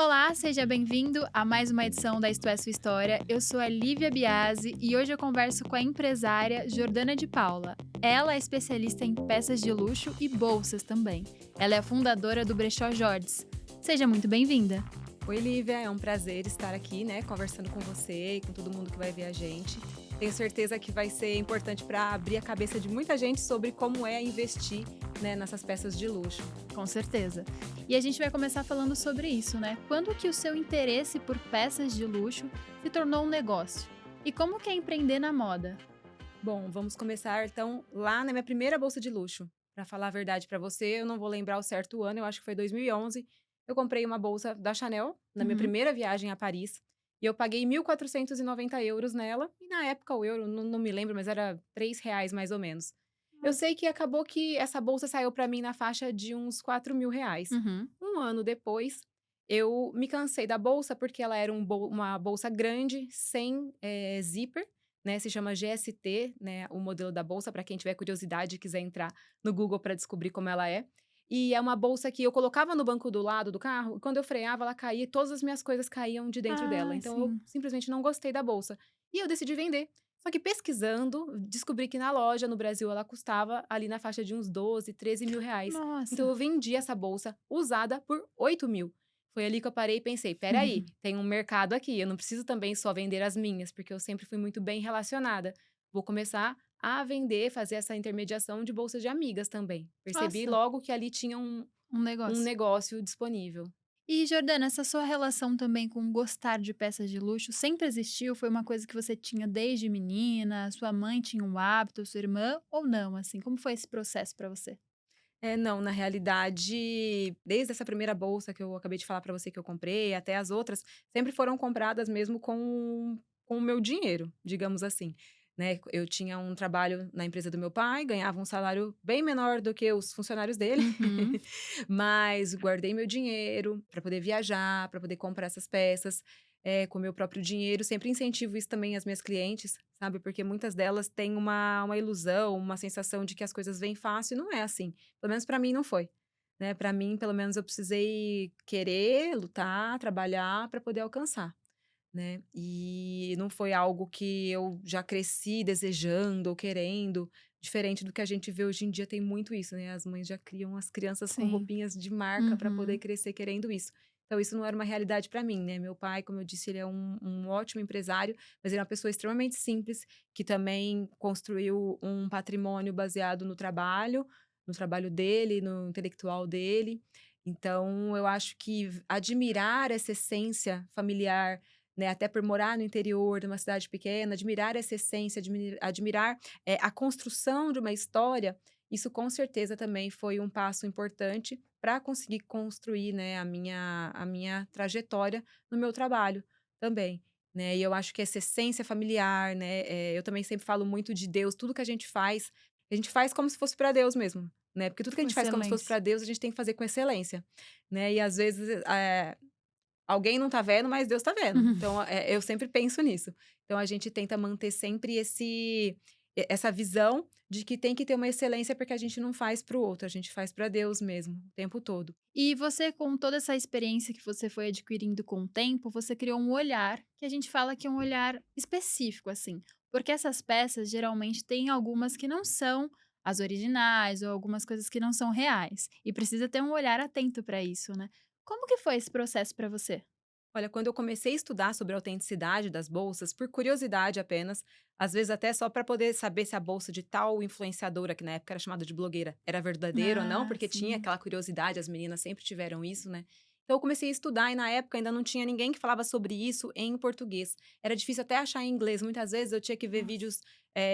Olá, seja bem-vindo a mais uma edição da Isto é Sua História. Eu sou a Lívia Biasi e hoje eu converso com a empresária Jordana de Paula. Ela é especialista em peças de luxo e bolsas também. Ela é a fundadora do Brechó Jordes. Seja muito bem-vinda. Oi, Lívia, é um prazer estar aqui, né, conversando com você e com todo mundo que vai ver a gente. Tenho certeza que vai ser importante para abrir a cabeça de muita gente sobre como é investir, né, nessas peças de luxo. Com certeza. E a gente vai começar falando sobre isso, né? Quando que o seu interesse por peças de luxo se tornou um negócio? E como que é empreender na moda? Bom, vamos começar então lá na minha primeira bolsa de luxo. Para falar a verdade para você, eu não vou lembrar o certo ano, eu acho que foi 2011. Eu comprei uma bolsa da Chanel na minha Uhum. primeira viagem a Paris. E eu paguei 1.490 euros nela. E na época o euro, não me lembro, mas era R$ 3 mais ou menos. Eu Nossa. sei que acabou que essa bolsa saiu para mim na faixa de uns R$ 4.000. Uhum. Um ano depois, eu me cansei da bolsa porque ela era uma bolsa grande, sem zíper, né, se chama GST, né, o modelo da bolsa, para quem tiver curiosidade e quiser entrar no Google para descobrir como ela é. E é uma bolsa que eu colocava no banco do lado do carro, e quando eu freava, ela caía e todas as minhas coisas caíam de dentro dela. Ah, Então eu sim. simplesmente não gostei da bolsa. E eu decidi vender. Só que pesquisando, descobri que na loja no Brasil ela custava ali na faixa de uns 12, R$ 13.000. Então Nossa. eu vendi essa bolsa usada por 8.000. Foi ali que eu parei e pensei: peraí, tem um mercado aqui, eu não preciso também só vender as minhas, porque eu sempre fui muito bem relacionada. Vou começar a vender, fazer essa intermediação de bolsas de amigas também. Percebi Nossa, logo que ali tinha um um negócio. negócio disponível. E Jordana, essa sua relação também com gostar de peças de luxo sempre existiu? Foi uma coisa que você tinha desde menina? Sua mãe tinha um hábito, sua irmã ou não, assim? Como foi esse processo pra você? Não, na realidade, desde essa primeira bolsa que eu acabei de falar para você que eu comprei, até as outras, sempre foram compradas mesmo com o meu dinheiro, digamos assim, né. Eu tinha um trabalho na empresa do meu pai, ganhava um salário bem menor do que os funcionários dele, Uhum. mas guardei meu dinheiro para poder viajar, para poder comprar essas peças, com meu próprio dinheiro. Sempre incentivo isso também às minhas clientes, sabe, porque muitas delas têm uma ilusão, uma sensação de que as coisas vêm fácil e não é assim. Pelo menos para mim não foi, né, para mim pelo menos eu precisei querer, lutar, trabalhar para poder alcançar, né. E não foi algo que eu já cresci desejando ou querendo, diferente do que a gente vê hoje em dia tem muito isso, né, as mães já criam as crianças com Sim. roupinhas de marca para poder Uhum. crescer querendo isso. Então isso não era uma realidade para mim, né. Meu pai, como eu disse, ele é um ótimo empresário, mas ele é uma pessoa extremamente simples, que também construiu um patrimônio baseado no trabalho dele, no intelectual dele. Então eu acho que admirar essa essência familiar, né, até por morar no interior de uma cidade pequena, admirar essa essência, admirar, a construção de uma história, isso com certeza também foi um passo importante para conseguir construir, né, a minha trajetória no meu trabalho também, né. E eu acho que essa essência familiar, né, eu também sempre falo muito de Deus, tudo que a gente faz como se fosse para Deus mesmo, né, porque tudo que a Com gente faz como se fosse excelência. para Deus, a gente tem que fazer com excelência, né. E às vezes, alguém não tá vendo, mas Deus tá vendo. Uhum. Então, eu sempre penso nisso. Então a gente tenta manter sempre essa visão de que tem que ter uma excelência, porque a gente não faz para o outro, a gente faz para Deus mesmo, o tempo todo. E você, com toda essa experiência que você foi adquirindo com o tempo, você criou um olhar, que a gente fala que é um olhar específico, assim. Porque essas peças, geralmente, tem algumas que não são as originais, ou algumas coisas que não são reais. E precisa ter um olhar atento para isso, né? Como que foi esse processo para você? Olha, quando eu comecei a estudar sobre a autenticidade das bolsas, por curiosidade apenas, às vezes até só para poder saber se a bolsa de tal influenciadora, que na época era chamada de blogueira, era verdadeira ou não, Ah, porque tinha sim. aquela curiosidade, as meninas sempre tiveram isso, né? Então eu comecei a estudar e na época ainda não tinha ninguém que falava sobre isso em português. Era difícil até achar em inglês. Muitas vezes eu tinha que ver Nossa. vídeos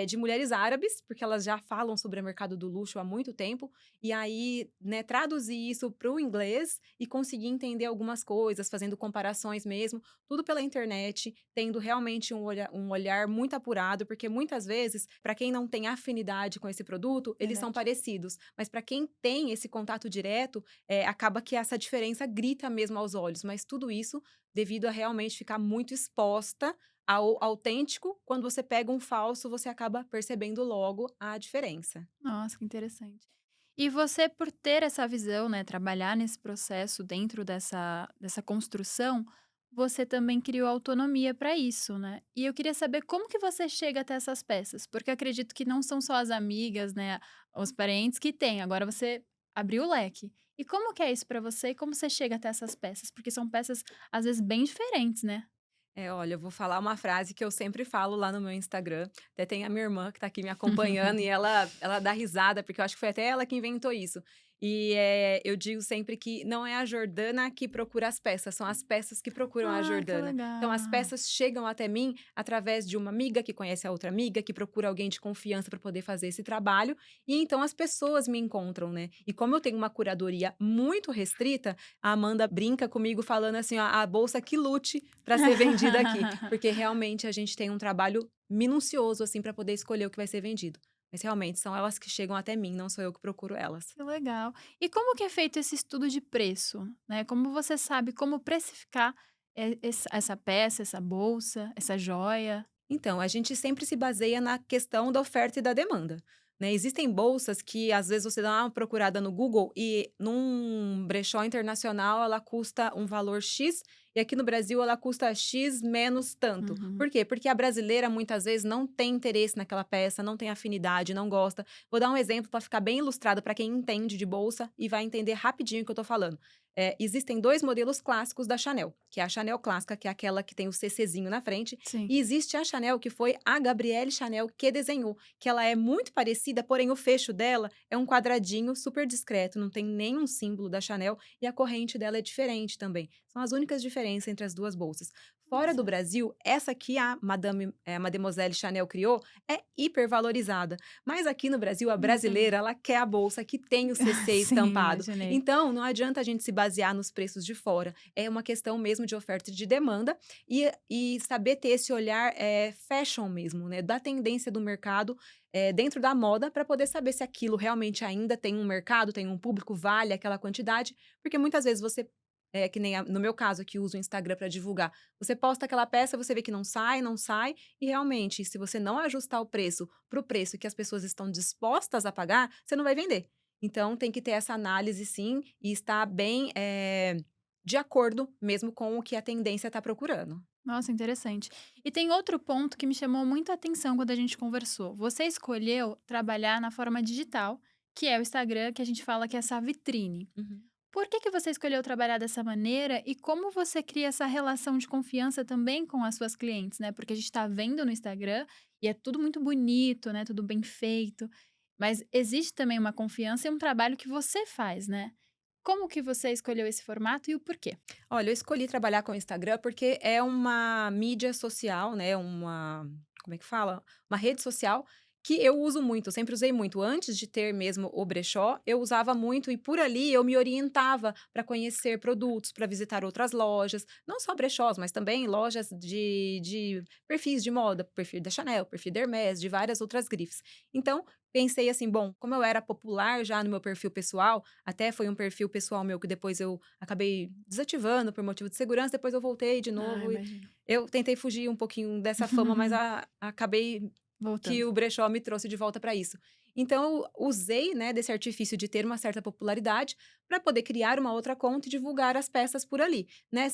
de mulheres árabes, porque elas já falam sobre o mercado do luxo há muito tempo, e aí, né, traduzir isso para o inglês e conseguir entender algumas coisas, fazendo comparações mesmo, tudo pela internet, tendo realmente um olhar muito apurado, porque muitas vezes, para quem não tem afinidade com esse produto, eles são Verdade. parecidos, mas para quem tem esse contato direto, acaba que essa diferença grita mesmo aos olhos, mas tudo isso devido a realmente ficar muito exposta ao autêntico. Quando você pega um falso, você acaba percebendo logo a diferença. Nossa, que interessante. E você, por ter essa visão, né, trabalhar nesse processo dentro dessa construção, você também criou autonomia para isso, né. E eu queria saber como que você chega até essas peças, porque eu acredito que não são só as amigas, né, os parentes que têm, agora você abriu o leque. E como que é isso para você e como você chega até essas peças? Porque são peças, às vezes, bem diferentes, né. Olha, eu vou falar uma frase que eu sempre falo lá no meu Instagram, até tem a minha irmã que tá aqui me acompanhando e ela dá risada, porque eu acho que foi até ela que inventou isso. Eu digo sempre que não é a Jordana que procura as peças, são as peças que procuram a Ah, que Jordana. Então as legal. peças chegam até mim através de uma amiga que conhece a outra amiga, que procura alguém de confiança para poder fazer esse trabalho, e então as pessoas me encontram, né. E como eu tenho uma curadoria muito restrita, a Amanda brinca comigo falando assim: "Ó, a bolsa que lute para ser vendida aqui", porque realmente a gente tem um trabalho minucioso, assim, para poder escolher o que vai ser vendido. Mas realmente são elas que chegam até mim, não sou eu que procuro elas. Que legal. E como que é feito esse estudo de preço, né? Como você sabe como precificar essa peça, essa bolsa, essa joia? Então, a gente sempre se baseia na questão da oferta e da demanda, né. Existem bolsas que, às vezes, você dá uma procurada no Google e num brechó internacional ela custa um valor X e aqui no Brasil ela custa X menos tanto. Uhum. Por quê? Porque a brasileira muitas vezes não tem interesse naquela peça, não tem afinidade, não gosta. Vou dar um exemplo para ficar bem ilustrado para quem entende de bolsa e vai entender rapidinho o que eu tô falando. Existem 2 modelos clássicos da Chanel, que é a Chanel clássica, que é aquela que tem o CCzinho na frente, Sim. e existe a Chanel, que foi a Gabrielle Chanel que desenhou, que ela é muito parecida, porém o fecho dela é um quadradinho super discreto, não tem nenhum símbolo da Chanel e a corrente dela é diferente também. São as únicas diferenças entre as 2 bolsas. Fora do Nossa. Brasil, essa que a Mademoiselle Chanel criou é hipervalorizada, mas aqui no Brasil a Entendi. brasileira, ela quer a bolsa que tem o CC Sim, estampado. imaginei. Então, não adianta a gente se basear nos preços de fora, é uma questão mesmo de oferta e de demanda, e saber ter esse olhar, fashion mesmo, né, da tendência do mercado, dentro da moda, para poder saber se aquilo realmente ainda tem um mercado, tem um público, vale aquela quantidade, porque muitas vezes você que nem no meu caso que uso o Instagram para divulgar, você posta aquela peça, você vê que não sai, não sai, e realmente se você não ajustar o preço para o preço que as pessoas estão dispostas a pagar, você não vai vender. Então tem que ter essa análise sim, e estar bem, de acordo mesmo com o que a tendência está procurando. Nossa, interessante. E tem outro ponto que me chamou muito a atenção quando a gente conversou. Você escolheu trabalhar na forma digital, que é o Instagram, que a gente fala que é essa vitrine. Uhum. Por que que você escolheu trabalhar dessa maneira e como você cria essa relação de confiança também com as suas clientes, né? Porque a gente está vendo no Instagram e é tudo muito bonito, né? Tudo bem feito, mas existe também uma confiança e um trabalho que você faz, né? Como que você escolheu esse formato e o porquê? Olha, eu escolhi trabalhar com o Instagram porque é uma mídia social, né, como é que fala? Uma rede social que eu uso muito, eu sempre usei muito. Antes de ter mesmo o brechó, eu usava muito e por ali eu me orientava para conhecer produtos, para visitar outras lojas, não só brechós, mas também lojas de perfis de moda, perfil da Chanel, perfil da Hermès, de várias outras grifes. Então, pensei assim, bom, como eu era popular já no meu perfil pessoal, até foi um perfil pessoal meu que depois eu acabei desativando por motivo de segurança, depois eu voltei de Ah, novo e imagino. eu tentei fugir um pouquinho dessa fama, mas acabei que Voltando. o brechó me trouxe de volta para isso. Então eu usei, né, desse artifício de ter uma certa popularidade para poder criar uma outra conta e divulgar as peças por ali, né,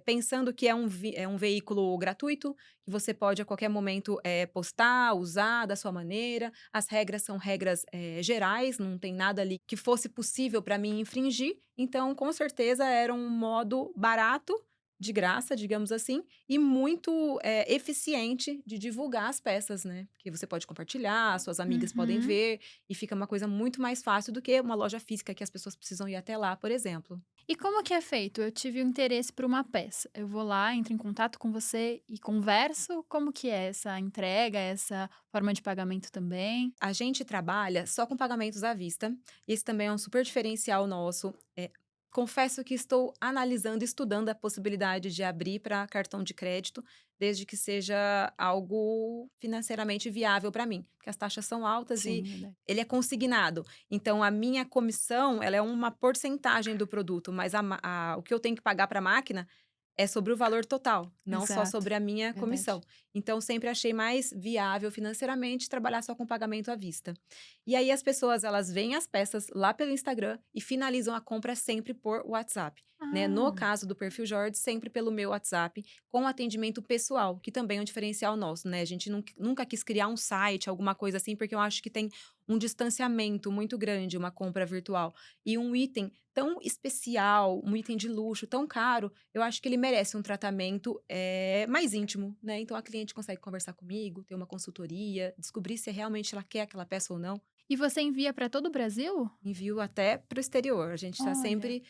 pensando que é um veículo gratuito, que você pode a qualquer momento, postar, usar da sua maneira, as regras são regras, gerais, não tem nada ali que fosse possível para mim infringir, então com certeza era um modo barato, de graça, digamos assim, e muito, eficiente de divulgar as peças, né, porque você pode compartilhar, suas amigas podem Uhum. ver, e fica uma coisa muito mais fácil do que uma loja física que as pessoas precisam ir até lá, por exemplo. E como que é feito? Eu tive um interesse por uma peça. Eu vou lá, entro em contato com você e converso. Como que é essa entrega, essa forma de pagamento também? A gente trabalha só com pagamentos à vista, esse também é um super diferencial nosso. Confesso que estou analisando e estudando a possibilidade de abrir para cartão de crédito, desde que seja algo financeiramente viável para mim, porque as taxas são altas e Sim, verdade. ele é consignado. Então a minha comissão, ela é uma porcentagem do produto, mas o que eu tenho que pagar para a máquina é sobre o valor total, não só Exato, sobre a minha comissão. verdade. Então, sempre achei mais viável financeiramente trabalhar só com pagamento à vista. E aí, as pessoas, elas veem as peças lá pelo Instagram e finalizam a compra sempre por WhatsApp. Né? No Ah, caso do perfil Jorge, sempre pelo meu WhatsApp, com atendimento pessoal, que também é um diferencial nosso, né? A gente nunca quis criar um site, alguma coisa assim, porque eu acho que tem um distanciamento muito grande, uma compra virtual. E um item tão especial, um item de luxo, tão caro, eu acho que ele merece um tratamento mais íntimo, né? Então a cliente consegue conversar comigo, ter uma consultoria, descobrir se realmente ela quer aquela peça ou não. e você envia para todo o Brasil? Envio até para o exterior. A gente está Olha, sempre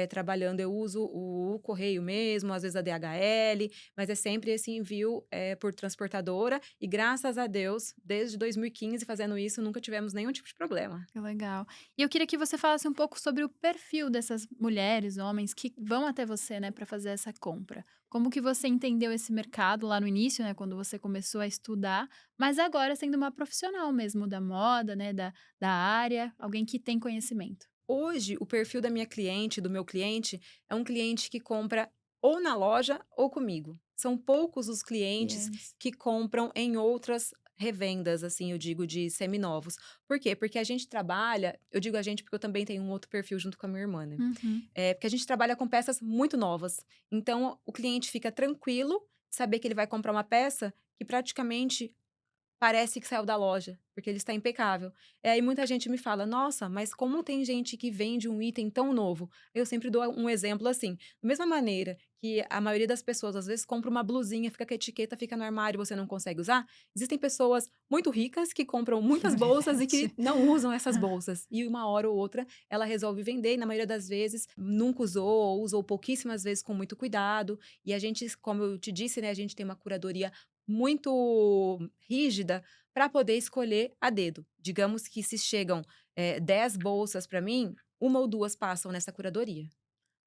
trabalhando. Eu uso o correio mesmo, às vezes a DHL, mas é sempre esse envio por transportadora. E graças a Deus, desde 2015 fazendo isso, nunca tivemos nenhum tipo de problema. que legal. E eu queria que você falasse um pouco sobre o perfil dessas mulheres, homens que vão até você, né, para fazer essa compra. Como que você entendeu esse mercado lá no início, né, quando você começou a estudar, mas agora sendo uma profissional mesmo da moda, né, da área, alguém que tem conhecimento. Hoje, o perfil da minha cliente, do meu cliente, é um cliente que compra ou na loja ou comigo. São poucos os clientes Yes. que compram em outras revendas, assim, eu digo, de seminovos. Por quê? Porque a gente trabalha, eu digo a gente porque eu também tenho um outro perfil junto com a minha irmã, né? Uhum. Porque a gente trabalha com peças muito novas. Então, o cliente fica tranquilo de saber que ele vai comprar uma peça que praticamente parece que saiu da loja, porque ele está impecável. Aí muita gente me fala: "Nossa, mas como tem gente que vende um item tão novo?". Eu sempre dou um exemplo assim, da mesma maneira que a maioria das pessoas às vezes compra uma blusinha, fica com a etiqueta, fica no armário e você não consegue usar, existem pessoas muito ricas que compram muitas bolsas e que Verdade. não usam essas bolsas. E uma hora ou outra ela resolve vender e na maioria das vezes nunca usou ou usou pouquíssimas vezes com muito cuidado. E a gente, como eu te disse, né, a gente tem uma curadoria muito rígida para poder escolher a dedo. Digamos que se chegam 10 bolsas para mim, uma ou 2 passam nessa curadoria.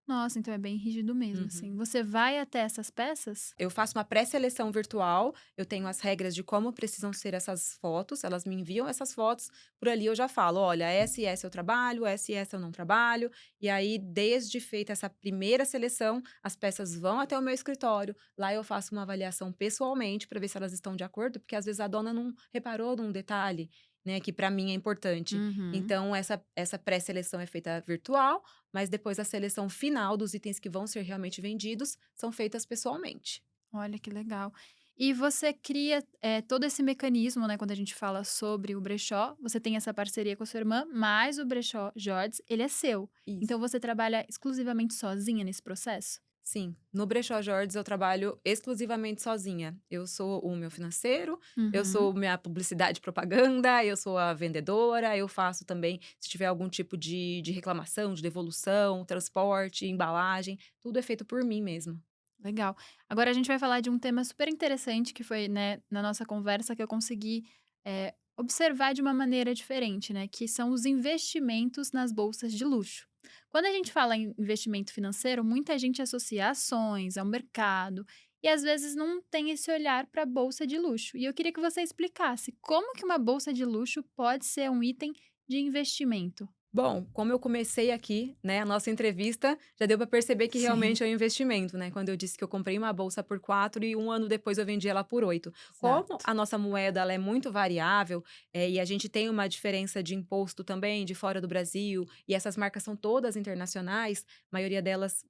Nossa, então é bem rígido mesmo, assim. Uhum. Você vai até essas peças? Eu faço uma pré-seleção virtual, eu tenho as regras de como precisam ser essas fotos, elas me enviam essas fotos, por ali eu já falo: "Olha, essa e essa eu trabalho, essa e essa eu não trabalho". E aí, desde feita essa primeira seleção, as peças vão até o meu escritório, lá eu faço uma avaliação pessoalmente para ver se elas estão de acordo, porque às vezes a dona não reparou num detalhe, né, que para mim é importante. Uhum. Então essa pré-seleção é feita virtual, mas depois a seleção final dos itens que vão ser realmente vendidos são feitas pessoalmente. Olha que legal. E você cria, todo esse mecanismo, né, quando a gente fala sobre o brechó, você tem essa parceria com a sua irmã, mas o brechó Jordes, ele é seu. Isso. Então você trabalha exclusivamente sozinha nesse processo? Sim, no Brechó Jorges eu trabalho exclusivamente sozinha. Eu sou o meu financeiro, eu Uhum. sou minha publicidade e propaganda, eu sou a vendedora, eu faço também, se tiver algum tipo de reclamação, de devolução, transporte, embalagem, tudo é feito por mim mesmo. Legal. Agora a gente vai falar de um tema super interessante que foi, né, na nossa conversa que eu consegui, observar de uma maneira diferente, né, que são os investimentos nas bolsas de luxo. Quando a gente fala em investimento financeiro, muita gente associa ações ao mercado e às vezes não tem esse olhar para a bolsa de luxo. E eu queria que você explicasse como que uma bolsa de luxo pode ser um item de investimento. Bom, como eu comecei aqui, né, a nossa entrevista, já deu para perceber que Sim, realmente é um investimento, né? Quando eu disse que eu comprei uma bolsa por 4 e um ano depois eu vendi ela por 8. Como exato. a nossa moeda ela é muito variável, e a gente tem uma diferença de imposto também de fora do Brasil, e essas marcas são todas internacionais, a maioria delas,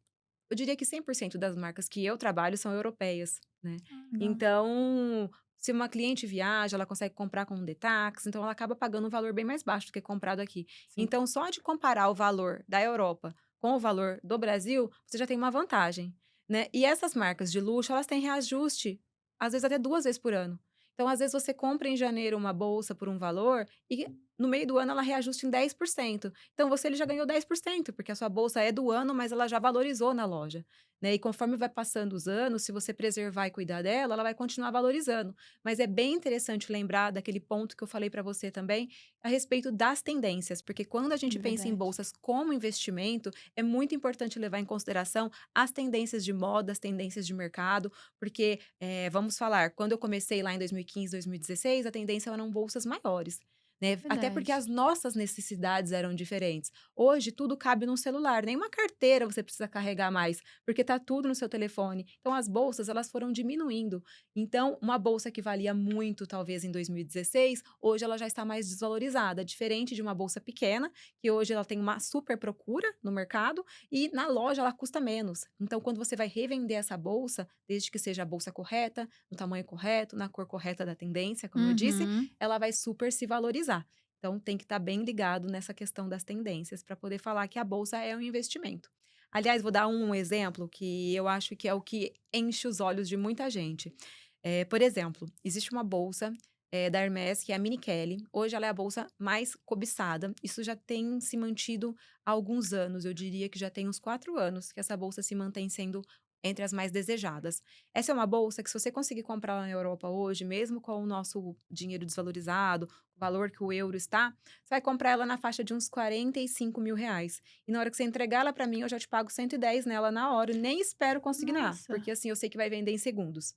eu diria que 100% das marcas que eu trabalho são europeias, né. Ah, legal. Então, se uma cliente viaja, ela consegue comprar com um Detax, então ela acaba pagando um valor bem mais baixo do que comprado aqui. Sim. Então, só de comparar o valor da Europa com o valor do Brasil, você já tem uma vantagem, né. E essas marcas de luxo, elas têm reajuste, às vezes até 2 vezes por ano. Então, às vezes, você compra em janeiro uma bolsa por um valor e no meio do ano ela reajusta em 10%. Então você ele já ganhou 10%, porque a sua bolsa é do ano, mas ela já valorizou na loja, né. E conforme vai passando os anos, se você preservar e cuidar dela, ela vai continuar valorizando. Mas é bem interessante lembrar daquele ponto que eu falei para você também, a respeito das tendências, porque quando a gente É pensa em verdade. bolsas como investimento, é muito importante levar em consideração as tendências de moda, as tendências de mercado, porque, vamos falar, quando eu comecei lá em 2015, 2016, a tendência eram bolsas maiores. né? Até porque Verdade. as nossas necessidades eram diferentes. Hoje tudo cabe num celular, nem uma carteira você precisa carregar mais, porque tá tudo no seu telefone. Então as bolsas, elas foram diminuindo. Então, uma bolsa que valia muito, talvez em 2016, hoje ela já está mais desvalorizada, diferente de uma bolsa pequena, que hoje ela tem uma super procura no mercado e na loja ela custa menos. Então, quando você vai revender essa bolsa, desde que seja a bolsa correta, no tamanho correto, na cor correta da tendência, como eu disse, Uhum. ela vai super se valorizar. Então, tem que estar bem ligado nessa questão das tendências para poder falar que a bolsa é um investimento. Aliás, vou dar um exemplo que eu acho que é o que enche os olhos de muita gente. Por exemplo, existe uma bolsa da Hermès, que é a Mini Kelly. Hoje ela é a bolsa mais cobiçada. Isso já tem se mantido há alguns anos. Eu diria que já tem uns 4 anos que essa bolsa se mantém sendo entre as mais desejadas. Essa é uma bolsa que, se você conseguir comprar lá na Europa hoje, mesmo com o nosso dinheiro desvalorizado, o valor que o euro está, você vai comprar ela na faixa de uns 45 mil reais. E na hora que você entregar ela para mim, eu já te pago 110 nela na hora. E nem espero consignar, Nossa. porque assim eu sei que vai vender em segundos.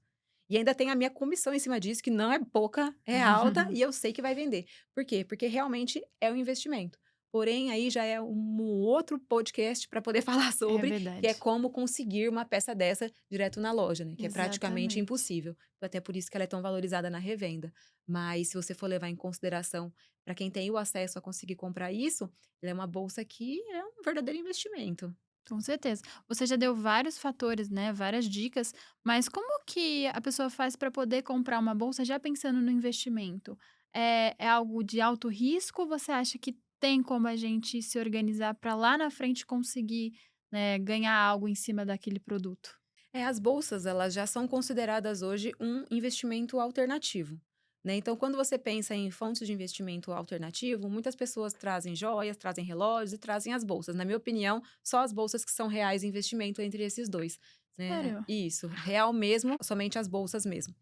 E ainda tem a minha comissão em cima disso, que não é pouca, é alta, e eu sei que vai vender. Por quê? Porque realmente é um investimento. Porém, aí já é um outro podcast para poder falar É sobre, que é verdade. como conseguir uma peça dessa direto na loja, né? Que é praticamente Exatamente. impossível. Até por isso que ela é tão valorizada na revenda. Mas se você for levar em consideração para quem tem o acesso a conseguir comprar isso, ela é uma bolsa que é um verdadeiro investimento. Com certeza. Você já deu vários fatores, né, várias dicas, mas como que a pessoa faz para poder comprar uma bolsa já pensando no investimento? É algo de alto risco ou você acha que tem como a gente se organizar para lá na frente conseguir, né, ganhar algo em cima daquele produto? As bolsas, elas já são consideradas hoje um investimento alternativo, né? Então, quando você pensa em fontes de investimento alternativo, muitas pessoas trazem joias, trazem relógios e trazem as bolsas. Na minha opinião, só as bolsas que são reais investimento entre esses dois, né? Sério? Isso, real mesmo, somente as bolsas mesmo.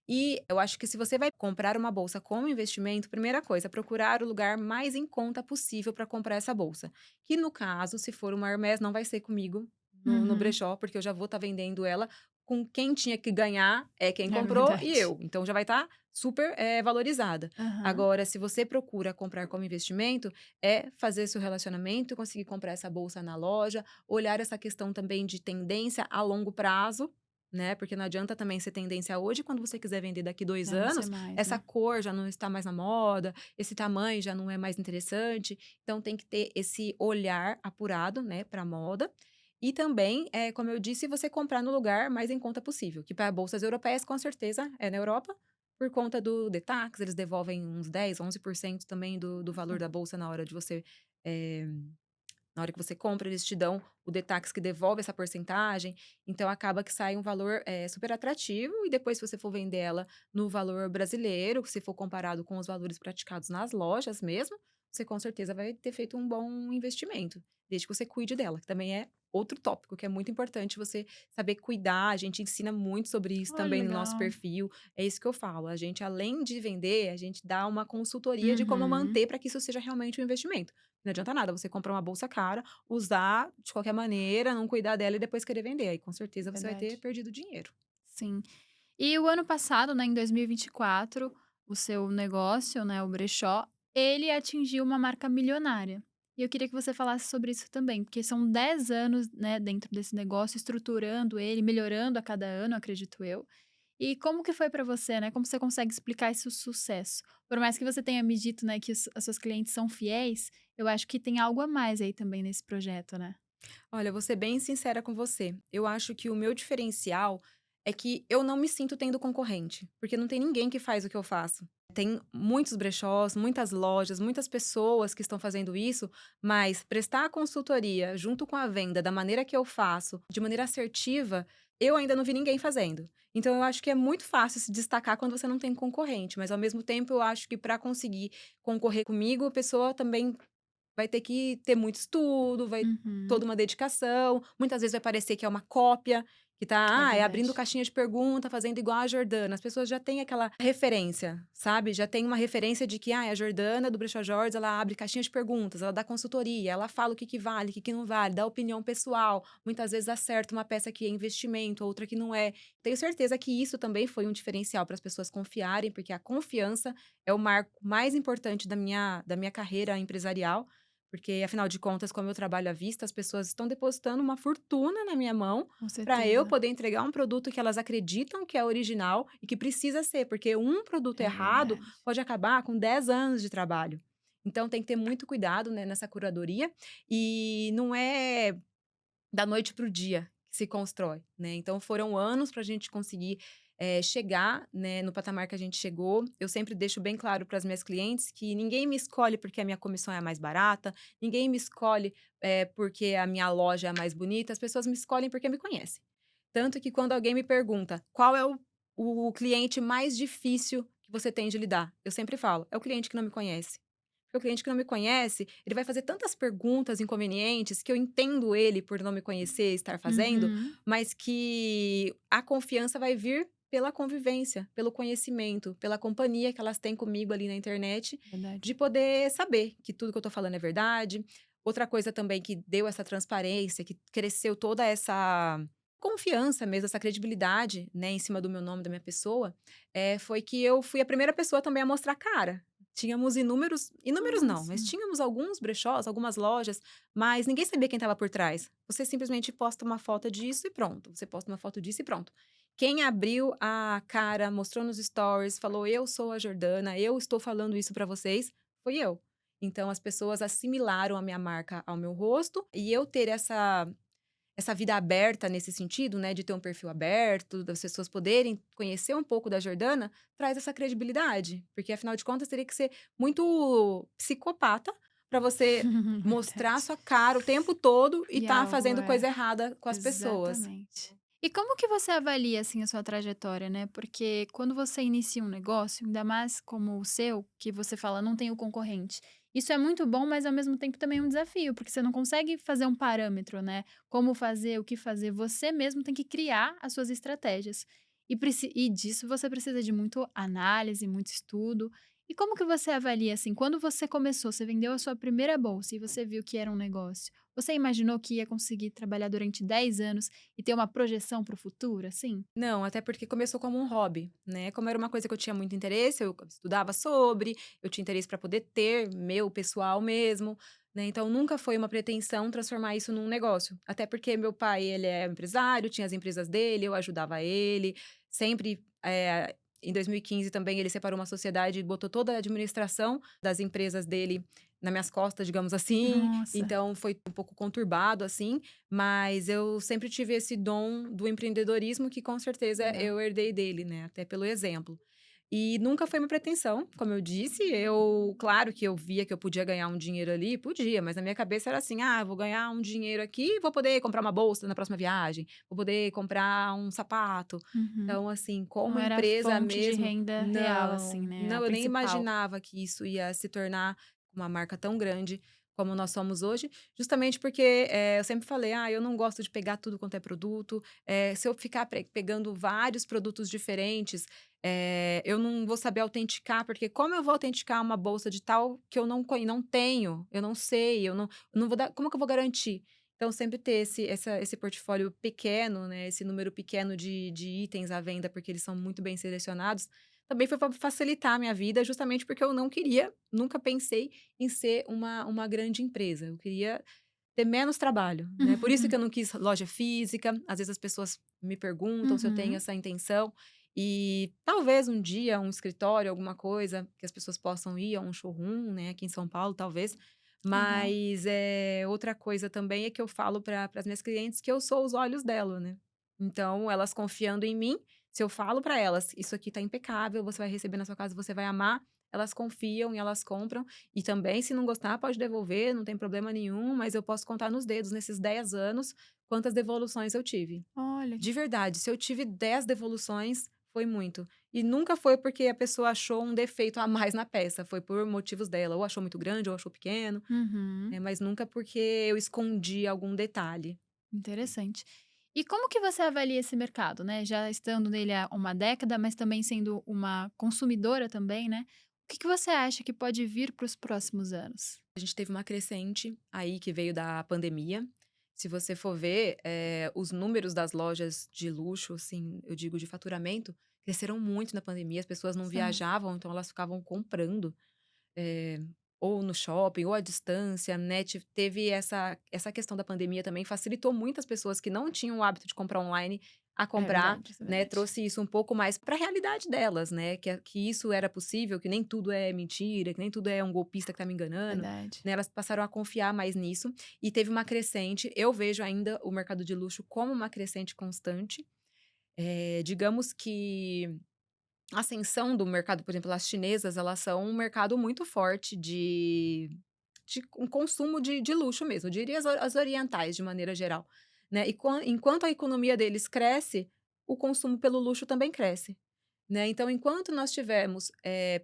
E eu acho que, se você vai comprar uma bolsa como investimento, primeira coisa, procurar o lugar mais em conta possível para comprar essa bolsa. Que, no caso, se for uma Hermès, não vai ser comigo no Uhum. brechó, porque eu já vou estar vendendo ela com quem tinha que ganhar, é quem É comprou e verdade. eu. Então já vai estar super valorizada. Aham. Agora, se você procura comprar como investimento, é fazer seu relacionamento, conseguir comprar essa bolsa na loja, olhar essa questão também de tendência a longo prazo, né? Porque não adianta também ser tendência hoje, quando você quiser vender daqui dois Já não sei anos, mais, essa né? cor já não está mais na moda, esse tamanho já não é mais interessante. Então tem que ter esse olhar apurado, né, para a moda. E também, como eu disse, você comprar no lugar mais em conta possível, que para bolsas europeias, com certeza, é na Europa, por conta do detax, eles devolvem uns 10, 11% também do valor Nossa. da bolsa eh, na hora que você compra, eles te dão o detax que devolve essa porcentagem, então acaba que sai um valor, super atrativo, e depois, se você for vender ela no valor brasileiro, se for comparado com os valores praticados nas lojas mesmo, você com certeza vai ter feito um bom investimento, desde que você cuide dela, que também é outro tópico que é muito importante você saber cuidar. A gente ensina muito sobre isso Olha, também no nosso legal. perfil, é isso que eu falo, a gente, além de vender, a gente dá uma consultoria de como Uhum. manter para que isso seja realmente um investimento. Não adianta nada você comprar uma bolsa cara, usar de qualquer maneira, não cuidar dela e depois querer vender. Aí com certeza você vai ter Verdade. perdido dinheiro. Sim. E o ano passado, né, em 2024, o seu negócio, né, o brechó, ele atingiu uma marca milionária. E eu queria que você falasse sobre isso também, porque são 10 anos, né, dentro desse negócio, estruturando ele, melhorando a cada ano, acredito eu. E como que foi pra você, né? Como você consegue explicar esse sucesso? Por mais que você tenha me dito, né, que as suas clientes são fiéis, eu acho que tem algo a mais aí também nesse projeto, né? Olha, vou ser bem sincera com você. Eu acho que o meu diferencial é que eu não me sinto tendo concorrente, porque não tem ninguém que faz o que eu faço. Tem muitos brechós, muitas lojas, muitas pessoas que estão fazendo isso, mas prestar a consultoria junto com a venda da maneira que eu faço, de maneira assertiva, eu ainda não vi ninguém fazendo. Então eu acho que é muito fácil se destacar quando você não tem concorrente, mas ao mesmo tempo eu acho que, para conseguir concorrer comigo, a pessoa também vai ter que ter muito estudo, vai toda Uhum. uma dedicação, muitas vezes vai parecer que é uma cópia, Que É tá, abrindo verdade. caixinha de pergunta, fazendo igual a Jordana. As pessoas já têm aquela referência, sabe? Já tem uma referência de que, a Jordana do Brechó Jorge, ela abre caixinha de perguntas, ela dá consultoria, ela fala o que que vale, o que que não vale, dá opinião pessoal. Muitas vezes acerta uma peça que é investimento, outra que não é. Tenho certeza que isso também foi um diferencial para as pessoas confiarem, porque a confiança é o marco mais importante da minha carreira empresarial. Porque, afinal de contas, como eu trabalho à vista, as pessoas estão depositando uma fortuna na minha mão Com para eu certeza. poder entregar um produto que elas acreditam que é original e que precisa ser, porque um produto É errado verdade. pode acabar com 10 anos de trabalho. Então tem que ter muito cuidado, né, nessa curadoria, e não é da noite para o dia que se constrói, né. Então foram anos para a gente conseguir, chegar, né, no patamar que a gente chegou. Eu sempre deixo bem claro para as minhas clientes que ninguém me escolhe porque a minha comissão é a mais barata, ninguém me escolhe, porque a minha loja é a mais bonita, as pessoas me escolhem porque me conhecem. Tanto que quando alguém me pergunta: "Qual é o cliente mais difícil que você tem de lidar?", eu sempre falo: "É o cliente que não me conhece". Porque o cliente que não me conhece, ele vai fazer tantas perguntas inconvenientes que eu entendo ele por não me conhecer, estar fazendo, Uhum. mas que a confiança vai vir pela convivência, pelo conhecimento, pela companhia que elas têm comigo ali na internet, Verdade. de poder saber que tudo que eu tô falando é verdade. Outra coisa também que deu essa transparência, que cresceu toda essa confiança mesmo, essa credibilidade, né, em cima do meu nome, da minha pessoa, foi que eu fui a primeira pessoa também a mostrar a cara. Tínhamos inúmeros não, Nossa. mas tínhamos alguns brechós, algumas lojas, mas ninguém sabia quem estava por trás. Você simplesmente posta uma foto disso e pronto, você posta uma foto disso e pronto. Quem abriu a cara, mostrou nos stories, falou: "Eu sou a Jordana, eu estou falando isso para vocês", fui eu. Então as pessoas assimilaram a minha marca ao meu rosto, e eu ter essa vida aberta nesse sentido, né, de ter um perfil aberto, das pessoas poderem conhecer um pouco da Jordana, traz essa credibilidade, porque afinal de contas teria que ser muito psicopata para você mostrar a Verdade. sua cara o tempo todo e E tá algo fazendo coisa é. errada com as pessoas. Exatamente. E como que você avalia, assim, a sua trajetória, né? Porque quando você inicia um negócio, ainda mais como o seu, que você fala, não tem o concorrente. Isso é muito bom, mas ao mesmo tempo também é um desafio, porque você não consegue fazer um parâmetro, né? Como fazer, o que fazer. Você mesmo tem que criar as suas estratégias. E disso você precisa de muito análise, muito estudo. E como que você avalia, assim, quando você começou, você vendeu a sua primeira bolsa e você viu que era um negócio? Você imaginou que ia conseguir trabalhar durante 10 anos e ter uma projeção para o futuro, assim? Não, até porque começou como um hobby, né, como era uma coisa que eu tinha muito interesse, eu estudava sobre, eu tinha interesse para poder ter meu pessoal mesmo, né, então nunca foi uma pretensão transformar isso num negócio. Até porque meu pai, ele é empresário, tinha as empresas dele, eu ajudava ele, sempre, em 2015 também ele separou uma sociedade e botou toda a administração das empresas dele nas minhas costas, digamos assim, Nossa, então foi um pouco conturbado, assim, mas eu sempre tive esse dom do empreendedorismo que com certeza legal. eu herdei dele, né, até pelo exemplo. E nunca foi uma pretensão, como eu disse, eu claro que eu via que eu podia ganhar um dinheiro ali, podia, mas na minha cabeça era assim: "Ah, vou ganhar um dinheiro aqui e vou poder comprar uma bolsa na próxima viagem, vou poder comprar um sapato". Uhum. Então, assim, Não como era a empresa fonte de mesmo, renda real, assim, não, né, a não, eu nem principal. imaginava que isso ia se tornar uma marca tão grande como nós somos hoje, justamente porque, eu sempre falei: "Ah, eu não gosto de pegar tudo quanto é produto, se eu ficar pegando vários produtos diferentes, eu não vou saber autenticar, porque como eu vou autenticar uma bolsa de tal que eu não tenho, eu não sei, eu não vou dar, como que eu vou garantir?". Então sempre ter esse portfólio pequeno, né, esse número pequeno de itens à venda, porque eles são muito bem selecionados, também foi para facilitar a minha vida, justamente porque eu não queria, nunca pensei em ser uma grande empresa, eu queria ter menos trabalho, né, por isso que eu não quis loja física, às vezes as pessoas me perguntam se eu tenho Uhum. essa intenção, e talvez um dia um escritório, alguma coisa, que as pessoas possam ir a um showroom, né, aqui em São Paulo talvez, Legal. mas, outra coisa também é que eu falo para as minhas clientes que eu sou os olhos dela, né. Então elas confiando em mim, se eu falo para elas: "Isso aqui tá impecável, você vai receber na sua casa, você vai amar", elas confiam e elas compram. E também, se não gostar, pode devolver, não tem problema nenhum, mas eu posso contar nos dedos, nesses 10 anos, quantas devoluções eu tive. Olha. De verdade, se eu tive 10 devoluções, foi muito. E nunca foi porque a pessoa achou um defeito a mais na peça, foi por motivos dela, ou achou muito grande ou achou pequeno, Uhum. mas nunca porque eu escondi algum detalhe. Interessante. E como que você avalia esse mercado, né? Já estando nele há uma década, mas também sendo uma consumidora também, né? O que que você acha que pode vir para os próximos anos? A gente teve uma crescente aí que veio da pandemia. Se você for ver, os números das lojas de luxo, assim, eu digo de faturamento, cresceram muito na pandemia. As pessoas não Sim, viajavam, então elas ficavam comprando, eh, ou no shopping ou à distância, né. Teve essa questão da pandemia também facilitou muitas pessoas que não tinham o hábito de comprar online a é comprar, verdade, isso é né, verdade. trouxe isso um pouco mais para a realidade delas, né, que isso era possível, que nem tudo é mentira, que nem tudo é um golpista que tá me enganando, Verdade. né, elas passaram a confiar mais nisso, e teve uma crescente. Eu vejo ainda o mercado de luxo como uma crescente constante, digamos que a ascensão do mercado, por exemplo, as chinesas, elas são um mercado muito forte de um consumo de luxo mesmo, eu diria as orientais de maneira geral, né, e enquanto a economia deles cresce, o consumo pelo luxo também cresce, né. Então enquanto nós tivermos,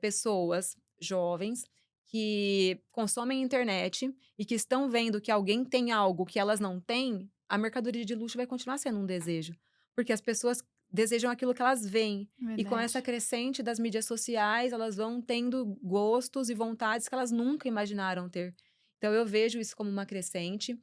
pessoas jovens que consomem internet e que estão vendo que alguém tem algo que elas não têm, a mercadoria de luxo vai continuar sendo um desejo, porque as pessoas desejam aquilo que elas veem, e com essa Verdade. crescente das mídias sociais, elas vão tendo gostos e vontades que elas nunca imaginaram ter. Então eu vejo isso como uma crescente.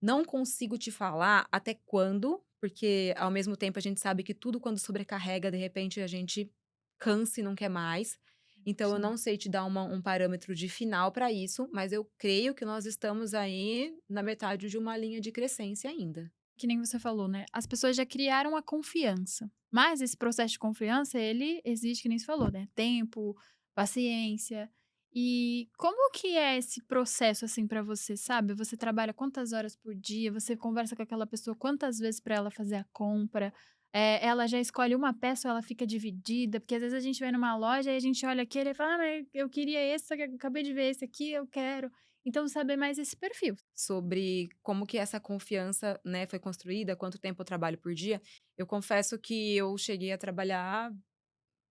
Não consigo te falar até quando, porque ao mesmo tempo a gente sabe que tudo quando sobrecarrega, de repente a gente cansa e não quer mais. Então eu Sim. não sei te dar um parâmetro de final para isso, mas eu creio que nós estamos aí na metade de uma linha de crescência ainda. Que nem você falou, né, as pessoas já criaram a confiança, mas esse processo de confiança, ele exige, que nem você falou, né, tempo, paciência. E como que é esse processo, assim, pra você, sabe? Você trabalha quantas horas por dia? Você conversa com aquela pessoa quantas vezes pra ela fazer a compra? Ela já escolhe uma peça ou ela fica dividida? Porque às vezes a gente vai numa loja e a gente olha aquele e fala: "Ah, mas eu queria esse, só que eu acabei de ver esse aqui, eu quero". Então saber mais esse perfil. Sobre como que essa confiança, né, foi construída, quanto tempo eu trabalho por dia, eu confesso que eu cheguei a trabalhar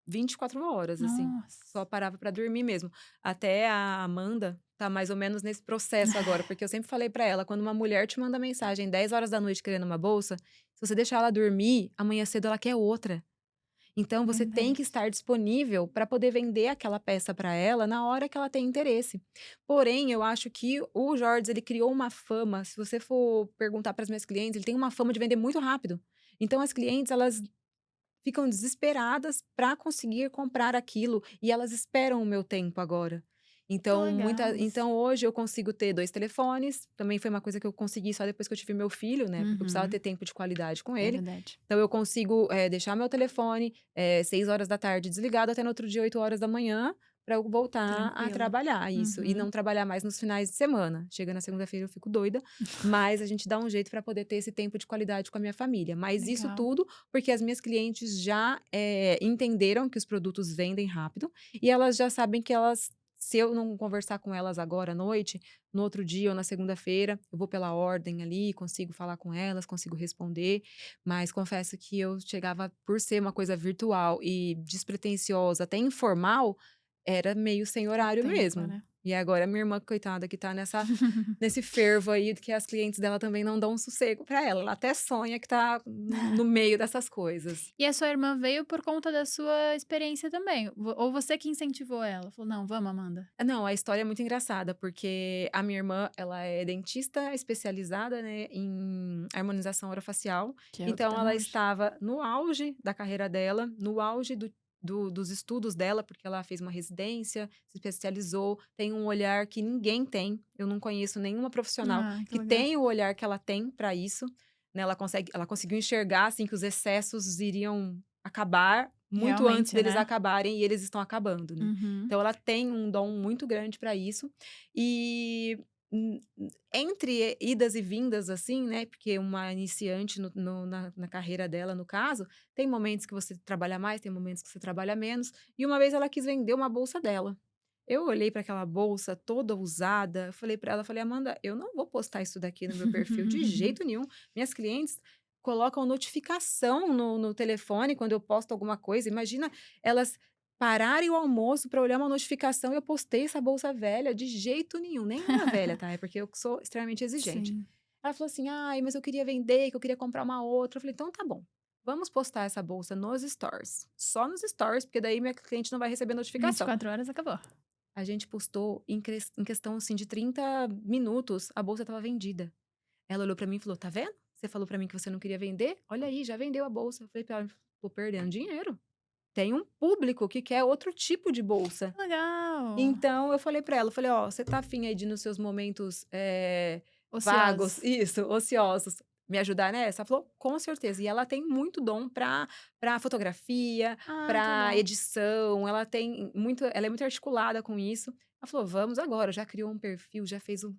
24 horas, assim, só Nossa. parava para dormir mesmo. Até a Amanda tá mais ou menos nesse processo agora, porque eu sempre falei para ela: "Quando uma mulher te manda mensagem 10 horas da noite querendo uma bolsa, se você deixar ela dormir, amanhã cedo ela quer outra". Então você tem que Verdade. estar disponível para poder vender aquela peça para ela na hora que ela tem interesse. Porém, eu acho que o Jorges, ele criou uma fama, se você for perguntar para as minhas clientes, ele tem uma fama de vender muito rápido. Então as clientes, elas ficam desesperadas para conseguir comprar aquilo e elas esperam o meu tempo agora. Que Então, legal isso. então hoje eu consigo ter 2 telefones, também foi uma coisa que eu consegui só depois que eu tive meu filho, né, porque eu precisava ter Uhum. tempo de qualidade com É ele. verdade. Então eu consigo, deixar meu telefone, 6 horas da tarde desligado até no outro dia 8 horas da manhã para eu voltar a Tranquila. trabalhar, isso. E Uhum. não trabalhar mais nos finais de semana. Chega na segunda-feira eu fico doida, mas a gente dá um jeito para poder ter esse tempo de qualidade com a minha família. Mas isso Legal. tudo porque as minhas clientes já, entenderam que os produtos vendem rápido e elas já sabem que elas se eu não conversar com elas agora à noite, no outro dia ou na segunda-feira, eu vou pela ordem ali, consigo falar com elas, consigo responder, mas confesso que eu chegava por ser uma coisa virtual e despretensiosa, até informal, era meio sem O horário tempo, mesmo. né. E agora minha irmã, coitada, que tá nesse fervo aí que as clientes dela também não dão um sossego pra ela. Ela até sonha que tá no meio dessas coisas. E a sua irmã veio por conta da sua experiência também? Ou você que incentivou ela? Falou: "Não, vamos, Amanda". Não, a história é muito engraçada, porque a minha irmã, ela é dentista especializada, né, em harmonização orofacial, Que é o que então tá ela no auge. estava no auge da carreira dela, no auge dos estudos dela, porque ela fez uma residência, se especializou, tem um olhar que ninguém tem, eu não conheço nenhuma profissional Ah, que que legal. tem o olhar que ela tem para isso, né, ela conseguiu enxergar, assim, que os excessos iriam acabar muito antes Realmente, deles né. acabarem e eles estão acabando, né. Uhum. Então ela tem um dom muito grande para isso. E, entre idas e vindas, assim, né, porque uma iniciante na carreira dela, no caso, tem momentos que você trabalha mais, tem momentos que você trabalha menos, e uma vez ela quis vender uma bolsa dela. Eu olhei para aquela bolsa toda usada, falei para ela, falei: "Amanda, eu não vou postar isso daqui no meu perfil de jeito nenhum". Minhas clientes colocam notificação no telefone quando eu posto alguma coisa, imagina elas pararem o almoço para olhar uma notificação e eu postei essa bolsa velha, de jeito nenhum, nem era velha, tá, é porque eu sou extremamente exigente. Sim. Ela falou assim: "Ai, mas eu queria vender, que eu queria comprar uma outra". Eu falei: "Então tá bom, vamos postar essa bolsa nos stories, só nos stories, porque daí minha cliente não vai receber vinte e notificação". quatro horas acabou. A gente postou em questão, assim, de 30 minutos, a bolsa estava vendida. Ela olhou pra mim e falou: "Tá vendo? Você falou pra mim que você não queria vender, olha aí, já vendeu a bolsa". Eu falei pra ela: "Tô perdendo dinheiro, tem um público que quer outro tipo de bolsa". Que legal. Então eu falei pra ela, eu falei: "Ó, você tá afim aí de nos seus momentos, vagos", Ociosos. isso, ociosos, me ajudar nessa? Ela falou: "Com certeza". E ela tem muito dom pra fotografia, Ah, que pra legal. edição, ela é muito articulada com isso. Ela falou: "Vamos agora", já criou um perfil, já fez um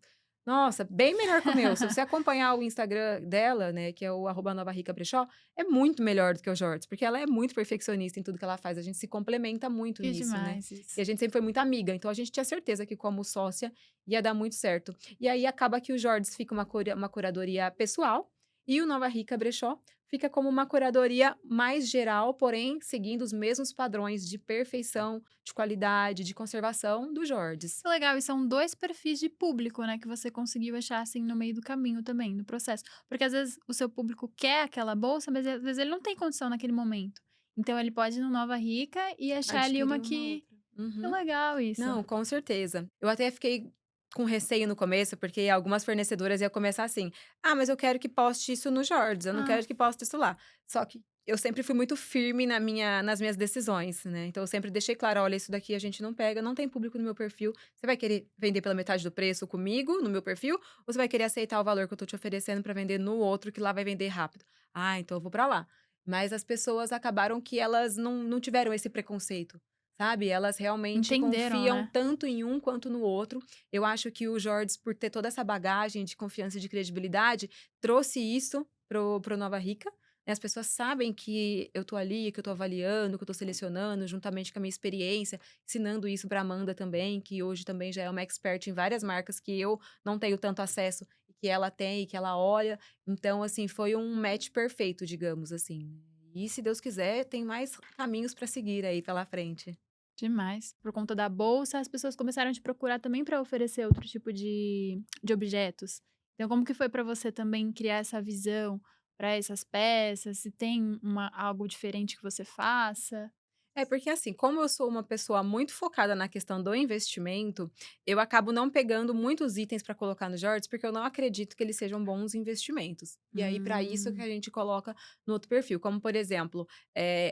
nossa, bem melhor que o meu. Se você acompanhar o Instagram dela, né, que é o @novarricabrechó, é muito melhor do que o Jorts, porque ela é muito perfeccionista em tudo que ela faz, a gente se complementa muito Que nisso, né. demais E isso. a gente sempre foi muito amiga, então a gente tinha certeza que como sócia ia dar muito certo. E aí acaba que o Jorges fica uma curadoria pessoal e o Nova Rica Brechó fica como uma curadoria mais geral, porém seguindo os mesmos padrões de perfeição, de qualidade, de conservação do Jorges. Que legal, e são 2 perfis de público, né, que você conseguiu achar, assim, no meio do caminho também, no processo. Porque às vezes o seu público quer aquela bolsa, mas às vezes ele não tem condição naquele momento. Então ele pode ir no Nova Rica e achar ali uma Adquirir uma que outra. que Uhum. legal isso. Não, com certeza. Eu até fiquei com receio no começo, porque algumas fornecedoras iam começar assim: "Ah, mas eu quero que poste isso no Jordes, eu não Ah, quero que poste isso lá". Só que eu sempre fui muito firme nas minhas decisões, né, então eu sempre deixei claro: "Olha, isso daqui a gente não pega, não tem público no meu perfil. Você vai querer vender pela metade do preço comigo, no meu perfil, ou você vai querer aceitar o valor que eu tô te oferecendo para vender no outro, que lá vai vender rápido?". "Ah, então eu vou para lá". Mas as pessoas acabaram que elas não tiveram esse preconceito. Sabe, elas realmente entenderam, confiam né. tanto em um quanto no outro. Eu acho que o Jorges, por ter toda essa bagagem de confiança e de credibilidade, trouxe isso pro Nova Rica, né, as pessoas sabem que eu tô ali, que eu tô avaliando, que eu tô selecionando, juntamente com a minha experiência, ensinando isso pra Amanda também, que hoje também já é uma expert em várias marcas que eu não tenho tanto acesso, e que ela tem e que ela olha. Então, assim, foi um match perfeito, digamos assim, né. E se Deus quiser, tem mais caminhos pra seguir aí pela frente. Demais. Por conta da bolsa, as pessoas começaram a te procurar também para oferecer outro tipo de objetos. Então, como que foi para você também criar essa visão para essas peças? Se tem algo diferente que você faça? É, porque assim, como eu sou uma pessoa muito focada na questão do investimento, eu acabo não pegando muitos itens para colocar no Jorts, porque eu não acredito que eles sejam bons investimentos. E aí, para isso que Hum, a gente coloca no outro perfil, como por exemplo,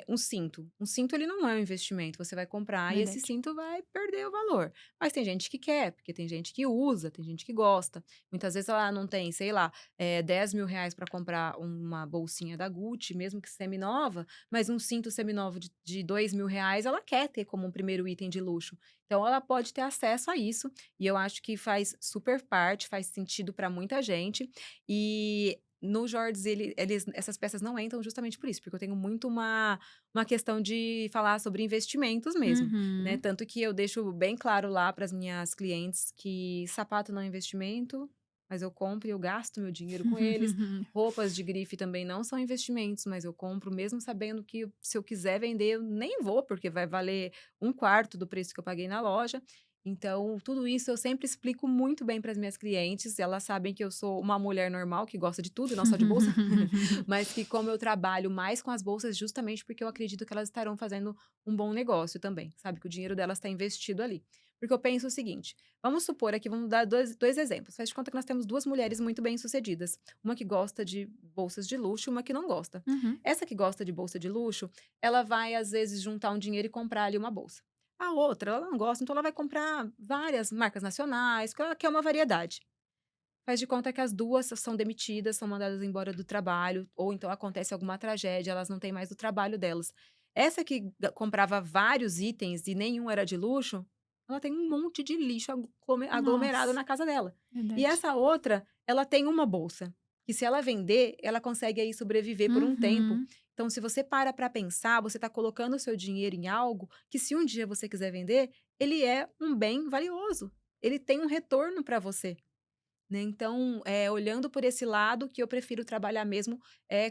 um cinto. Um cinto ele não é um investimento, você vai comprar e esse verdade. cinto vai perder o valor. Mas tem gente que quer, porque tem gente que usa, tem gente que gosta. Muitas vezes ela não tem, sei lá, R$ 10.000 para comprar uma bolsinha da Gucci, mesmo que semi-nova, mas um cinto seminovo de R$ 2.000, ela quer ter como um primeiro item de luxo. Então ela pode ter acesso a isso, e eu acho que faz super parte, faz sentido para muita gente. E no Jords essas peças não entram justamente por isso, porque eu tenho muito uma questão de falar sobre investimentos mesmo, né, Uhum. tanto que eu deixo bem claro lá para as minhas clientes que sapato não é investimento, mas eu compro e eu gasto meu dinheiro com eles. Roupas de grife também não são investimentos, mas eu compro mesmo sabendo que se eu quiser vender, eu nem vou, porque vai valer um quarto do preço que eu paguei na loja. Então, tudo isso eu sempre explico muito bem para as minhas clientes. Elas sabem que eu sou uma mulher normal, que gosta de tudo, não só de bolsa, mas que como eu trabalho mais com as bolsas, justamente porque eu acredito que elas estarão fazendo um bom negócio também, sabe? Que o dinheiro delas está investido ali. Porque eu penso o seguinte: vamos supor aqui, vamos dar dois exemplos. Faz de conta que nós temos duas mulheres muito bem-sucedidas. Uma que gosta de bolsas de luxo e uma que não gosta. Uhum. Essa que gosta de bolsa de luxo, ela vai, às vezes, juntar um dinheiro e comprar ali uma bolsa. A outra, ela não gosta, então ela vai comprar várias marcas nacionais, porque ela quer uma variedade. Faz de conta que as duas são demitidas, são mandadas embora do trabalho, ou então acontece alguma tragédia, elas não têm mais o trabalho delas. Essa que comprava vários itens e nenhum era de luxo, ela tem um monte de lixo aglomerado Nossa, na casa dela. E verdade. essa outra, ela tem uma bolsa, que se ela vender, ela consegue aí sobreviver por um tempo. Uhum. Então, se você para pensar, você está colocando o seu dinheiro em algo que, se um dia você quiser vender, ele é um bem valioso. Ele tem um retorno para você. né. Então, olhando por esse lado que eu prefiro trabalhar mesmo,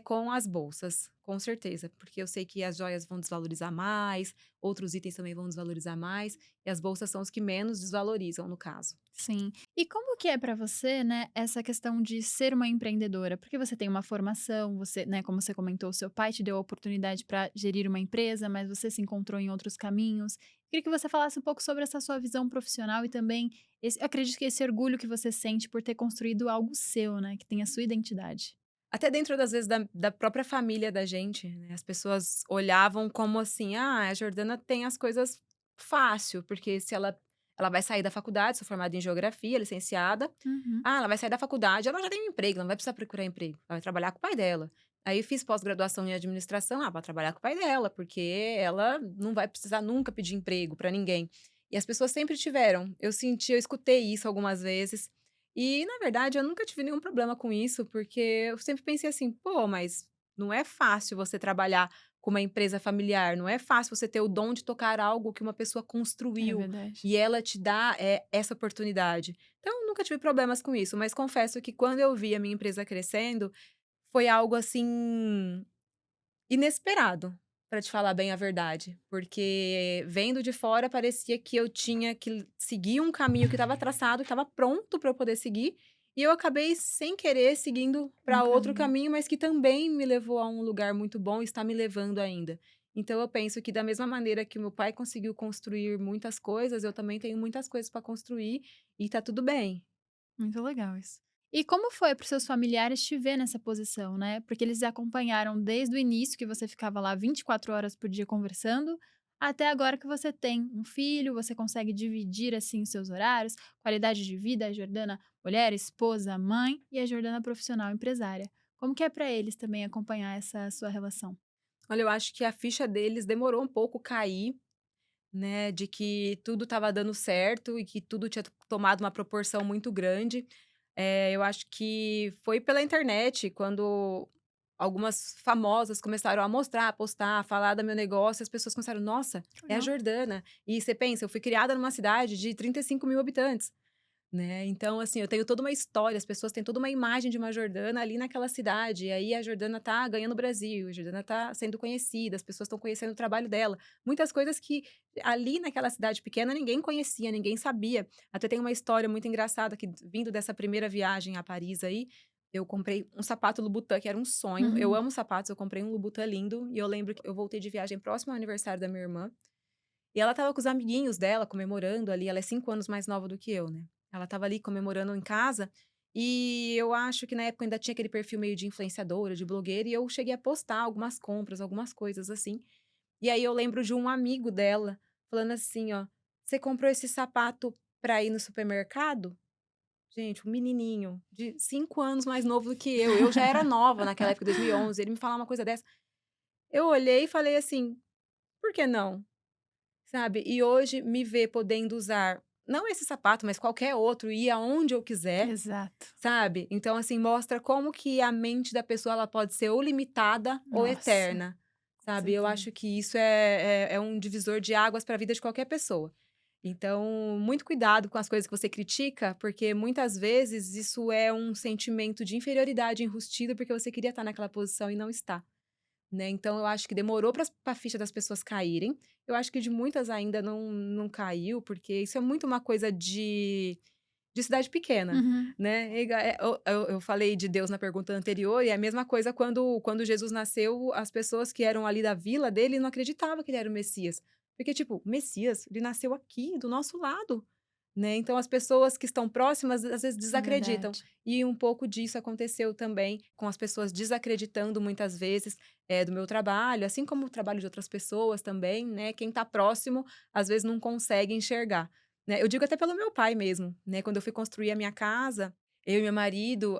com as bolsas, com certeza, porque eu sei que as joias vão desvalorizar mais, outros itens também vão desvalorizar mais, e as bolsas são os que menos desvalorizam, no caso. Sim. E como que é pra você, né, essa questão de ser uma empreendedora? Porque você tem uma formação, você, né, como você comentou, seu pai te deu a oportunidade para gerir uma empresa, mas você se encontrou em outros caminhos. Queria que você falasse um pouco sobre essa sua visão profissional e também esse, eu acredito que esse orgulho que você sente por ter construído algo seu, né, que tem a sua identidade. Até dentro das vezes da própria família da gente, né, as pessoas olhavam como assim: "Ah, a Jordana tem as coisas fácil, porque se ela vai sair da faculdade, sou formada em geografia, licenciada. Uhum. Ah, ela vai sair da faculdade, ela já tem um emprego, ela não vai precisar procurar emprego, ela vai trabalhar com o pai dela". Aí fiz pós-graduação em administração, vai trabalhar com o pai dela, porque ela não vai precisar nunca pedir emprego para ninguém. E as pessoas sempre tiveram, eu escutei isso algumas vezes, e, na verdade, eu nunca tive nenhum problema com isso, porque eu sempre pensei assim: "Pô, mas não é fácil você trabalhar com uma empresa familiar, não é fácil você ter o dom de tocar algo que uma pessoa É construiu verdade. e ela te dá, essa oportunidade". Então, eu nunca tive problemas com isso, mas confesso que quando eu vi a minha empresa crescendo, foi algo assim inesperado, para te falar bem a verdade, porque vendo de fora parecia que eu tinha que seguir um caminho que estava traçado, que estava pronto para eu poder seguir, e eu acabei sem querer seguindo Um para outro caminho. caminho, mas que também me levou a um lugar muito bom e está me levando ainda. Então eu penso que da mesma maneira que o meu pai conseguiu construir muitas coisas, eu também tenho muitas coisas para construir e tá tudo bem. Muito legal isso. E como foi para os seus familiares te ver nessa posição, né? Porque eles acompanharam desde o início, que você ficava lá 24 horas por dia conversando, até agora que você tem um filho, você consegue dividir assim os seus horários, qualidade de vida, a Jordana mulher, esposa, mãe e a Jordana profissional empresária. Como que é para eles também acompanhar essa sua relação? Olha, eu acho que a ficha deles demorou um pouco cair, né, de que tudo estava dando certo e que tudo tinha tomado uma proporção muito grande. Eu acho que foi pela internet, quando algumas famosas começaram a mostrar, a postar, a falar do meu negócio, as pessoas começaram: "Nossa, é a Legal. Jordana". E você pensa, eu fui criada numa cidade de 35.000 habitantes. Né, então assim, eu tenho toda uma história, as pessoas têm toda uma imagem de uma Jordana ali naquela cidade, e aí a Jordana tá ganhando o Brasil, a Jordana tá sendo conhecida, as pessoas estão conhecendo o trabalho dela. Muitas coisas que ali naquela cidade pequena ninguém conhecia, ninguém sabia. Até tem uma história muito engraçada que vindo dessa primeira viagem a Paris aí, eu comprei um sapato Louboutin que era um sonho, eu Uhum. amo sapatos, eu comprei um Louboutin lindo, e eu lembro que eu voltei de viagem próximo ao aniversário da minha irmã, e ela estava com os amiguinhos dela comemorando ali, ela é 5 anos mais nova do que eu, né. Ela estava ali comemorando em casa, e eu acho que na época ainda tinha aquele perfil meio de influenciadora, de blogueira, e eu cheguei a postar algumas compras, algumas coisas assim. E aí eu lembro de um amigo dela falando assim, ó: "Você comprou esse sapato pra ir no supermercado?". Gente, um menininho de 5 anos mais novo do que eu já era nova naquela época, 2011, ele me falar uma coisa dessa, eu olhei e falei assim: "Por que não?". Sabe, e hoje me ver podendo usar, não esse sapato, mas qualquer outro, ir aonde eu quiser, Exato. sabe. Então, assim, mostra como que a mente da pessoa ela pode ser ou limitada ou Nossa, eterna, com sabe. Eu certeza. acho que isso é um divisor de águas para a vida de qualquer pessoa. Então, muito cuidado com as coisas que você critica, porque muitas vezes isso é um sentimento de inferioridade enrustido, porque você queria estar naquela posição e não está. Né, então eu acho que demorou para a ficha das pessoas caírem, eu acho que de muitas ainda não caiu, porque isso é muito uma coisa de cidade pequena, Uhum. né, eu falei de Deus na pergunta anterior e é a mesma coisa quando Jesus nasceu, as pessoas que eram ali da vila dele não acreditavam que ele era o Messias, porque tipo, o Messias, ele nasceu aqui do nosso lado, né, então as pessoas que estão próximas às vezes É desacreditam, verdade. e um pouco disso aconteceu também com as pessoas desacreditando muitas vezes, do meu trabalho, assim como o trabalho de outras pessoas também, né, quem está próximo, às vezes não consegue enxergar, né. Eu digo até pelo meu pai mesmo, né, quando eu fui construir a minha casa, eu e meu marido,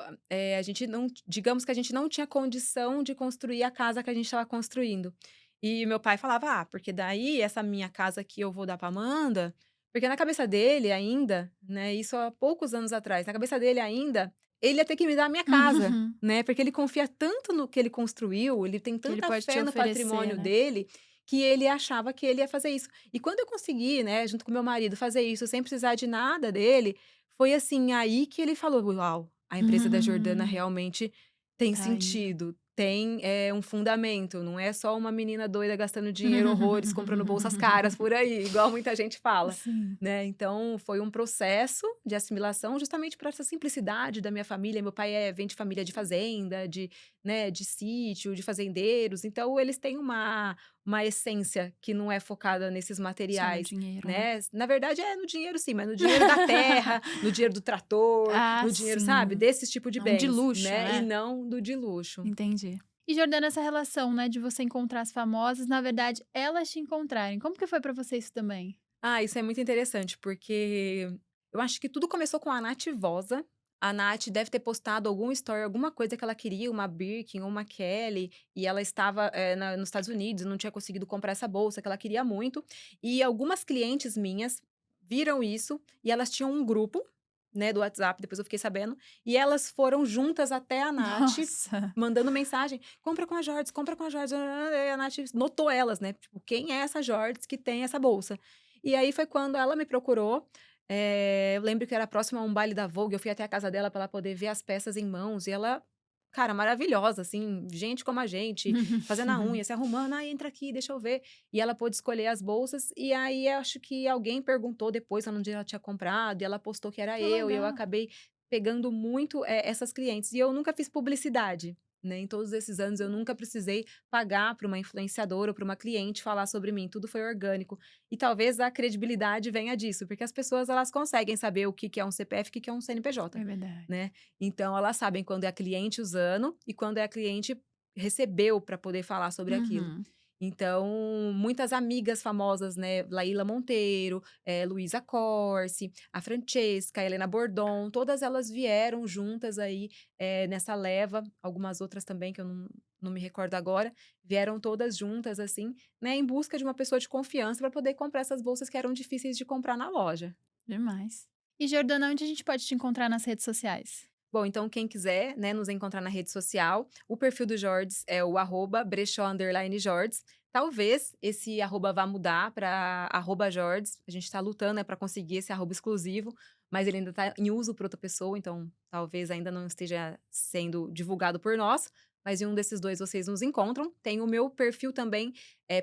a gente não digamos que a gente não tinha condição de construir a casa que a gente estava construindo. E meu pai falava: "Ah, porque daí essa minha casa aqui eu vou dar para Amanda", porque na cabeça dele ainda, né, isso há poucos anos atrás, na cabeça dele ainda, ele ia ter que me dar a minha casa, Uhum. né, porque ele confia tanto no que ele construiu, ele tem Que ele tanta pode te fé no oferecer, patrimônio né. dele, que ele achava que ele ia fazer isso. E quando eu consegui, né, junto com meu marido, fazer isso sem precisar de nada dele, foi assim, aí que ele falou: "Uau, a empresa da Jordana realmente tem Tá aí. sentido, tem, um fundamento, não é só uma menina doida gastando dinheiro horrores, comprando bolsas caras por aí, igual muita gente fala", Sim. né. Então foi um processo de assimilação justamente por essa simplicidade da minha família. Meu pai, vem de família de fazenda, de sítio, de fazendeiros, então eles têm uma essência que não é focada nesses Só no materiais, dinheiro, né. né. Na verdade é no dinheiro sim, mas no dinheiro da terra, no dinheiro do trator, Ah, no dinheiro, sabe, sim. desse tipo de Não de bens, luxo, né, e né. não do de luxo. Entendi. E Jordana, essa relação, né, de você encontrar as famosas, na verdade, elas te encontrarem, como que foi pra você isso também? Ah, isso é muito interessante, porque eu acho que tudo começou com a Nath Vosa. A Nath deve ter postado algum story, alguma coisa que ela queria, uma Birkin ou uma Kelly, e ela estava, nos Estados Unidos, não tinha conseguido comprar essa bolsa que ela queria muito. E algumas clientes minhas viram isso e elas tinham um grupo, né, do WhatsApp, depois eu fiquei sabendo, e elas foram juntas até a Nath, Nossa. mandando mensagem: "Compra com a Jordes, compra com a Jordes". E a Nath notou elas, né, tipo: "Quem é essa Jordes que tem essa bolsa?". E aí foi quando ela me procurou, eu lembro que era próximo a um baile da Vogue, eu fui até a casa dela para ela poder ver as peças em mãos, e ela, cara, maravilhosa, assim, gente como a gente, fazendo a unha, se arrumando: "Ai, entra aqui, deixa eu ver". E ela pôde escolher as bolsas, e aí acho que alguém perguntou depois onde ela tinha comprado, e ela postou que era Que eu, e eu legal. acabei pegando muito, essas clientes. E eu nunca fiz publicidade, né, em todos esses anos eu nunca precisei pagar para uma influenciadora ou para uma cliente falar sobre mim, tudo foi orgânico. E talvez a credibilidade venha disso, porque as pessoas elas conseguem saber o que que é um CPF, o que que é um CNPJ, É verdade. né. Então elas sabem quando é a cliente usando e quando é a cliente recebeu para poder falar sobre aquilo. Uhum. Então, muitas amigas famosas, né, Laíla Monteiro, Luísa Corsi, a Francesca, a Helena Bordon, todas elas vieram juntas aí, nessa leva, algumas outras também que eu não me recordo agora, vieram todas juntas, assim, né, em busca de uma pessoa de confiança para poder comprar essas bolsas que eram difíceis de comprar na loja. Demais. E Jordana, onde a gente pode te encontrar nas redes sociais? Bom, então quem quiser, né, nos encontrar na rede social, o perfil do Jordes é o @brechó_jordes. Talvez esse arroba vá mudar para @jordes, a gente está lutando, né, para conseguir esse arroba exclusivo, mas ele ainda está em uso por outra pessoa, então talvez ainda não esteja sendo divulgado por nós, mas em um desses 2 vocês nos encontram. Tem o meu perfil também,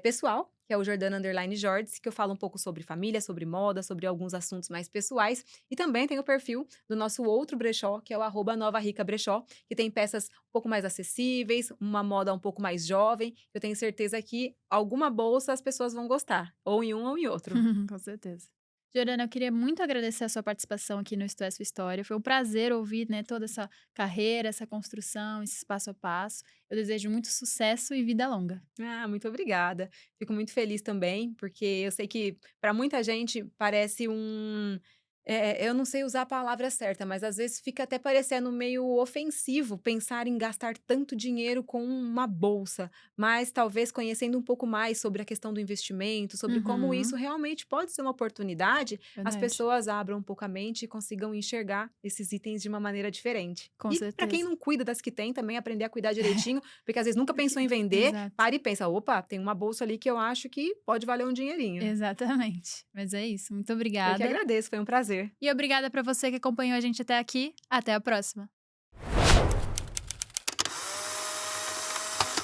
pessoal, que é o Jordana_Jordes, que eu falo um pouco sobre família, sobre moda, sobre alguns assuntos mais pessoais, e também tem o perfil do nosso outro brechó, que é o @NovaRicaBrechó, que tem peças um pouco mais acessíveis, uma moda um pouco mais jovem. Eu tenho certeza que alguma bolsa as pessoas vão gostar, ou em um ou em outro. Com certeza. Jordana, eu queria muito agradecer a sua participação aqui no Isto é Sua História. Foi um prazer ouvir, né, toda essa carreira, essa construção, esse passo a passo. Eu desejo muito sucesso e vida longa. Ah, muito obrigada. Fico muito feliz também, porque eu sei que para muita gente parece eu não sei usar a palavra certa, mas às vezes fica até parecendo meio ofensivo pensar em gastar tanto dinheiro com uma bolsa, mas talvez conhecendo um pouco mais sobre a questão do investimento, sobre como isso Uhum, realmente pode ser uma oportunidade, as verdade. pessoas abram um pouco a mente e consigam enxergar esses itens de uma maneira diferente. Com E para quem certeza. não cuida das que tem, também aprender a cuidar direitinho, porque às vezes nunca Porque pensou em vender, exato, para e pensa: "Opa, tem uma bolsa ali que eu acho que pode valer um dinheirinho". exatamente. Mas é isso, muito Eu que obrigada. agradeço, foi um prazer. E obrigada para você que acompanhou a gente até aqui. Até a próxima.